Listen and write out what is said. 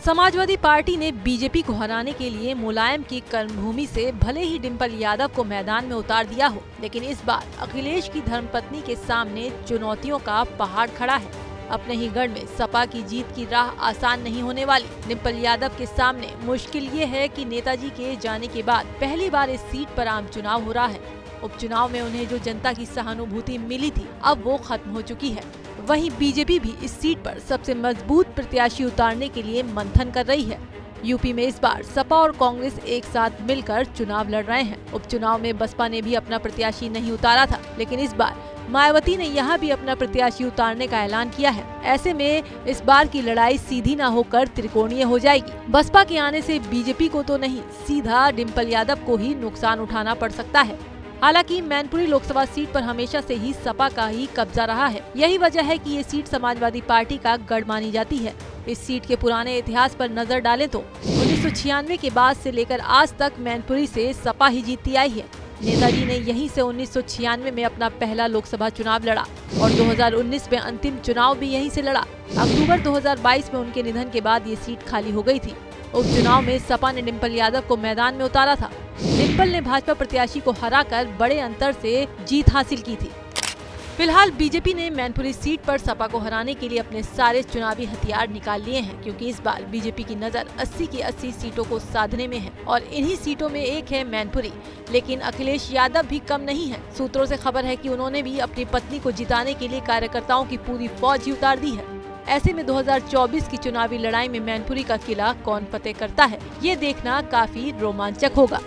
Samajwadi party ने BJP को हराने के लिए मुलायम की कर्मभूमि से भले ही डिम्पल यादव को मैदान में उतार दिया हो, लेकिन इस बार अखिलेश की धर्मपत्नी के सामने चुनौतियों का पहाड़ खड़ा है। अपने ही गढ़ में सपा की जीत की राह आसान नहीं होने वाली। डिम्पल यादव के सामने मुश्किल ये है कि नेताजी के जाने के बाद पहली बार इस सीट पर आम चुनाव हो रहा है। उपचुनाव में उन्हें जो जनता की सहानुभूति मिली थी, अब वो खत्म हो चुकी है। वहीं बीजेपी भी इस सीट पर सबसे मजबूत प्रत्याशी उतारने के लिए मंथन कर रही है। यूपी में इस बार सपा और कांग्रेस एक साथ मिलकर चुनाव लड़ रहे हैं। उपचुनाव में बसपा ने भी अपना प्रत्याशी नहीं उतारा था, लेकिन इस बार मायावती ने यहाँ भी अपना प्रत्याशी उतारने का ऐलान किया है। ऐसे में इस बार की लड़ाई सीधी न होकर त्रिकोणीय हो जाएगी। बसपा के आने से बीजेपी को तो नहीं, सीधा डिम्पल यादव को ही नुकसान उठाना पड़ सकता है। हालांकि मैनपुरी लोकसभा सीट पर हमेशा से ही सपा का ही कब्जा रहा है। यही वजह है कि ये सीट समाजवादी पार्टी का गढ़ मानी जाती है। इस सीट के पुराने इतिहास पर नजर डालें तो 1996 के बाद से लेकर आज तक मैनपुरी से सपा ही जीतती आई है। नेताजी ने यहीं से 1996 में अपना पहला लोकसभा चुनाव लड़ा और 2019 में अंतिम चुनाव भी यहीं से लड़ा। अक्टूबर 2022 में उनके निधन के बाद ये सीट खाली हो गई थी। उपचुनाव में सपा ने डिम्पल यादव को मैदान में उतारा था। डिम्पल ने भाजपा प्रत्याशी को हराकर बड़े अंतर से जीत हासिल की थी। फिलहाल बीजेपी ने मैनपुरी सीट पर सपा को हराने के लिए अपने सारे चुनावी हथियार निकाल लिए हैं, क्योंकि इस बार बीजेपी की नजर 80 की 80 सीटों को साधने में है और इन्हीं सीटों में एक है मैनपुरी। लेकिन अखिलेश यादव भी कम नहीं है। सूत्रों से खबर है कि उन्होंने भी अपनी पत्नी को जिताने के लिए कार्यकर्ताओं की पूरी फौज ही उतार दी है। ऐसे में 2024 की चुनावी लड़ाई में मैनपुरी का किला कौन फतेह करता है, ये देखना काफी रोमांचक होगा।